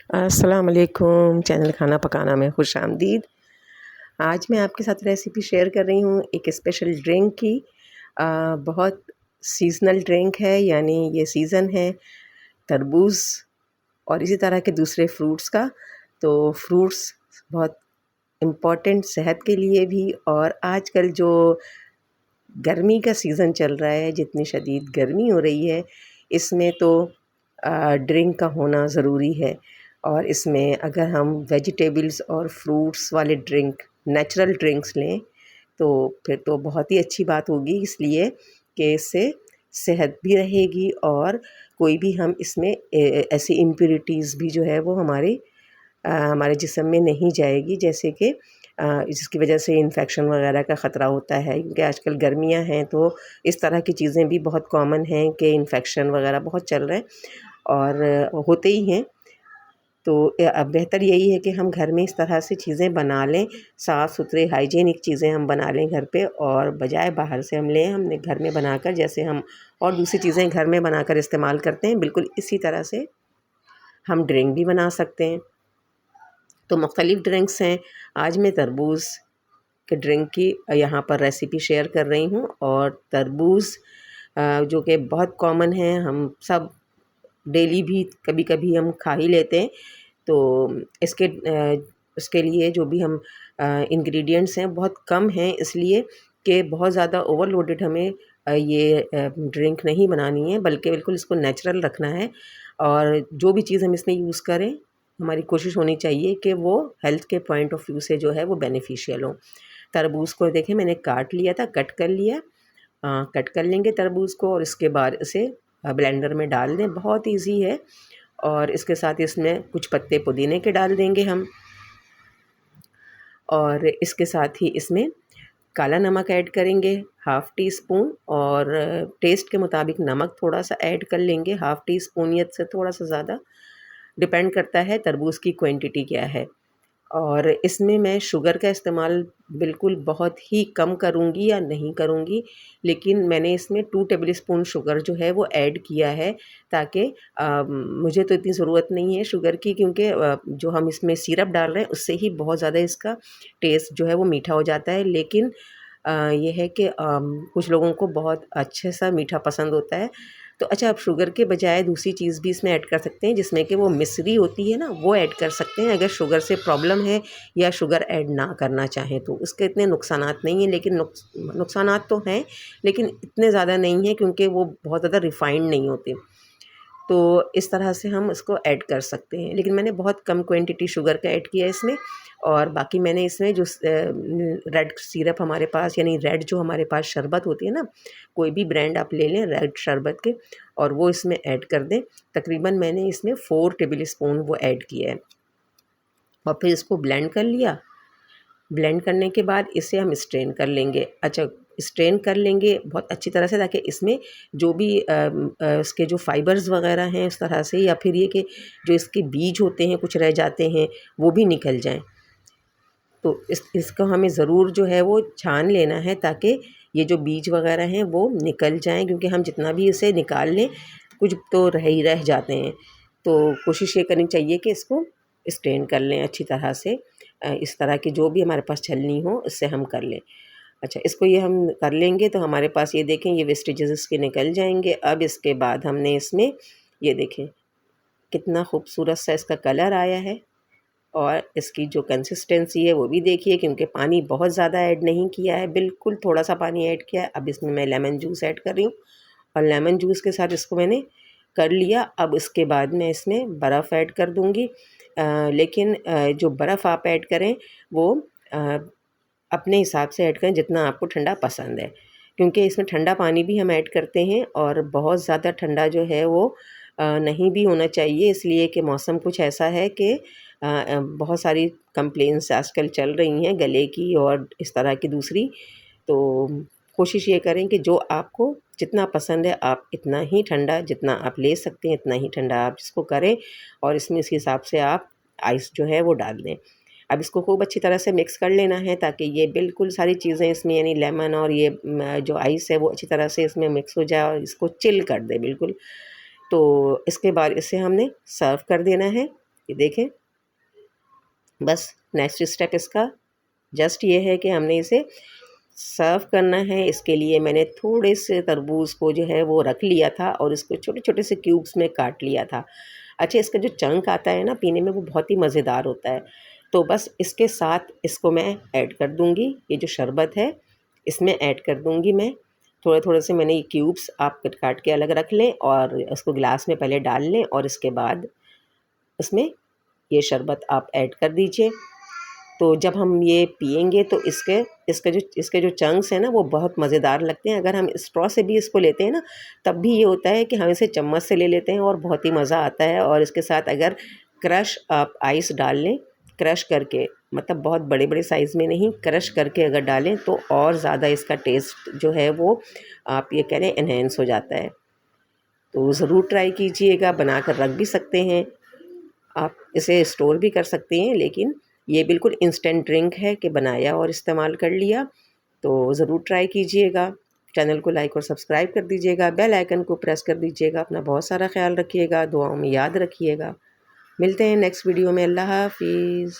अस्सलाम वालेकुम। चैनल खाना पकाना में खुश आमदीद। आज मैं आपके साथ रेसिपी शेयर कर रही हूँ एक स्पेशल ड्रिंक की। बहुत सीज़नल ड्रिंक है, यानी ये सीज़न है तरबूज़ और इसी तरह के दूसरे फ्रूट्स का। तो फ्रूट्स बहुत इम्पॉर्टेंट सेहत के लिए भी, और आजकल जो गर्मी का सीज़न चल रहा है, जितनी शदीद गर्मी हो रही है, इसमें तो ड्रिंक का होना ज़रूरी है। और इसमें अगर हम वेजिटेबल्स और फ्रूट्स वाले ड्रिंक, नेचुरल ड्रिंक्स लें, तो फिर तो बहुत ही अच्छी बात होगी, इसलिए कि इससे सेहत भी रहेगी और कोई भी हम इसमें ऐसी इम्प्योरिटीज़ भी जो है वो हमारे जिस्म में नहीं जाएगी, जैसे कि जिसकी वजह से इन्फेक्शन वगैरह का ख़तरा होता है। क्योंकि आजकल गर्मियां हैं तो इस तरह की चीज़ें भी बहुत कॉमन हैं कि इन्फेक्शन वगैरह बहुत चल रहे हैं और होते ही हैं। तो अब बेहतर यही है कि हम घर में इस तरह से चीज़ें बना लें, साफ़ सुथरे हाइजीनिक चीज़ें हम बना लें घर पे, और बजाय बाहर से हम लें, हमने घर में बनाकर, जैसे हम और दूसरी चीज़ें घर में बनाकर इस्तेमाल करते हैं, बिल्कुल इसी तरह से हम ड्रिंक भी बना सकते हैं। तो मुख्तलिफ़ ड्रिंक्स हैं। आज मैं तरबूज़ के ड्रिंक की यहाँ पर रेसिपी शेयर कर रही हूँ। और तरबूज़ जो कि बहुत कॉमन है, हम सब डेली भी कभी कभी हम खा ही लेते हैं। तो इसके लिए जो भी हम इंग्रेडिएंट्स हैं बहुत कम हैं, इसलिए कि बहुत ज़्यादा ओवरलोडेड हमें ये ड्रिंक नहीं बनानी है, बल्कि बिल्कुल इसको नेचुरल रखना है। और जो भी चीज़ हम इसमें यूज़ करें, हमारी कोशिश होनी चाहिए कि वो हेल्थ के पॉइंट ऑफ व्यू से जो है वो बेनिफिशियल हो। तरबूज़ को देखें, मैंने काट लिया था, कट कर लिया। कट कर लेंगे तरबूज़ को और इसके बाद इसे ब्लेंडर में डाल दें, बहुत इजी है। और इसके साथ इसमें कुछ पत्ते पुदीने के डाल देंगे हम, और इसके साथ ही इसमें काला नमक ऐड करेंगे, हाफ़ टी स्पून, और टेस्ट के मुताबिक नमक थोड़ा सा ऐड कर लेंगे, हाफ़ टी स्पून या से थोड़ा सा ज़्यादा, डिपेंड करता है तरबूज़ की क्वांटिटी क्या है। और इसमें मैं शुगर का इस्तेमाल बिल्कुल बहुत ही कम करूँगी या नहीं करूँगी, लेकिन मैंने इसमें 2 टेबलस्पून शुगर जो है वो ऐड किया है, ताकि मुझे तो इतनी ज़रूरत नहीं है शुगर की, क्योंकि जो हम इसमें सिरप डाल रहे हैं उससे ही बहुत ज़्यादा इसका टेस्ट जो है वो मीठा हो जाता है। लेकिन ये है कि कुछ लोगों को बहुत अच्छे सा मीठा पसंद होता है। तो अच्छा, आप शुगर के बजाय दूसरी चीज़ भी इसमें ऐड कर सकते हैं, जिसमें कि वो मिश्री होती है ना, वो ऐड कर सकते हैं अगर शुगर से प्रॉब्लम है या शुगर ऐड ना करना चाहें तो। उसके इतने नुकसानात नहीं हैं, लेकिन नुकसानात तो हैं, लेकिन इतने ज़्यादा नहीं हैं, क्योंकि वो बहुत ज़्यादा रिफ़ाइंड नहीं होते। तो इस तरह से हम इसको ऐड कर सकते हैं, लेकिन मैंने बहुत कम क्वांटिटी शुगर का ऐड किया है इसमें। और बाकी मैंने इसमें जो रेड सिरप हमारे पास, यानी रेड जो हमारे पास शरबत होती है ना, कोई भी ब्रांड आप ले लें रेड शरबत के, और वो इसमें ऐड कर दें। तकरीबन मैंने इसमें 4 टेबल स्पून वो ऐड किया है, और फिर इसको ब्लेंड कर लिया। ब्लेंड करने के बाद इसे हम स्ट्रेन कर लेंगे। अच्छा, स्ट्रेन कर लेंगे बहुत अच्छी तरह से, ताकि इसमें जो भी इसके जो फाइबर्स वगैरह हैं इस तरह से, या फिर ये कि जो इसके बीज होते हैं कुछ रह जाते हैं, वो भी निकल जाएं। तो इसको हमें ज़रूर जो है वो छान लेना है, ताकि ये जो बीज वगैरह हैं वो निकल जाएं, क्योंकि हम जितना भी इसे निकाल लें कुछ तो रह जाते हैं। तो कोशिश ये करनी चाहिए कि इसको स्ट्रेन कर लें अच्छी तरह से। इस तरह की जो भी हमारे पास छलनी हो इससे हम कर लें। अच्छा, इसको ये हम कर लेंगे तो हमारे पास ये देखें, ये वेस्टेजेस इसके निकल जाएंगे। अब इसके बाद हमने इसमें ये देखें कितना खूबसूरत सा इसका कलर आया है, और इसकी जो कंसिस्टेंसी है वो भी देखिए, क्योंकि पानी बहुत ज़्यादा ऐड नहीं किया है, बिल्कुल थोड़ा सा पानी ऐड किया है। अब इसमें मैं लेमन जूस ऐड कर रही हूँ, और लेमन जूस के साथ इसको मैंने कर लिया। अब इसके बाद मैं इसमें बर्फ़ ऐड कर दूँगी। लेकिन जो बर्फ़ आप ऐड करें वो अ, अपने हिसाब से ऐड करें, जितना आपको ठंडा पसंद है, क्योंकि इसमें ठंडा पानी भी हम ऐड करते हैं, और बहुत ज़्यादा ठंडा जो है वो नहीं भी होना चाहिए, इसलिए कि मौसम कुछ ऐसा है कि बहुत सारी कंप्लेंट्स आजकल चल रही हैं गले की और इस तरह की दूसरी। तो कोशिश ये करें कि जो आपको जितना पसंद है, आप इतना ही ठंडा जितना आप ले सकते हैं इतना ही ठंडा आप इसको करें, और इसमें इस हिसाब से आप आइस जो है वो डाल दें। अब इसको खूब अच्छी तरह से मिक्स कर लेना है, ताकि ये बिल्कुल सारी चीज़ें इसमें, यानी लेमन और ये जो आइस है वो अच्छी तरह से इसमें मिक्स हो जाए, और इसको चिल कर दे बिल्कुल। तो इसके बाद इसे हमने सर्व कर देना है। ये देखें, बस नेक्स्ट स्टेप इसका जस्ट ये है कि हमने इसे सर्व करना है। इसके लिए मैंने थोड़े से तरबूज को जो है वो रख लिया था और इसको छोटे-छोटे से क्यूब्स में काट लिया था। अच्छा, इसका जो चंक आता है ना पीने में, वो बहुत ही मज़ेदार होता है। तो बस इसके साथ इसको मैं ऐड कर दूँगी, ये जो शरबत है इसमें ऐड कर दूँगी मैं। थोड़े-थोड़े से मैंने ये क्यूब्स आप काट के अलग रख लें और इसको गिलास में पहले डाल लें और इसके बाद इसमें ये शरबत आप ऐड कर दीजिए। तो जब हम ये पिएँगे तो इसके जो चंक्स हैं ना वो बहुत मज़ेदार लगते हैं। अगर हम स्ट्रॉ से भी इसको लेते हैं ना, तब भी ये होता है कि हम इसे चम्मच से ले लेते हैं और बहुत ही मज़ा आता है। और इसके साथ अगर क्रश आप आइस डाल लें, क्रश करके, मतलब बहुत बड़े-बड़े साइज़ में नहीं, क्रश करके अगर डालें तो और ज़्यादा इसका टेस्ट जो है वो आप ये कह लें एनहांस हो जाता है। तो ज़रूर ट्राई कीजिएगा, बनाकर रख भी सकते हैं। आप इसे स्टोर भी कर सकते हैं, लेकिन ये बिल्कुल इंस्टेंट ड्रिंक है कि बनाया और इस्तेमाल कर लिया। तो ज़रूर ट्राई कीजिएगा। चैनल को लाइक और सब्सक्राइब कर दीजिएगा, बेल आइकन को प्रेस कर दीजिएगा। अपना बहुत सारा ख़्याल रखिएगा, दुआओं में याद रखिएगा। मिलते हैं नेक्स्ट वीडियो में। अल्लाह हाफ़िज़।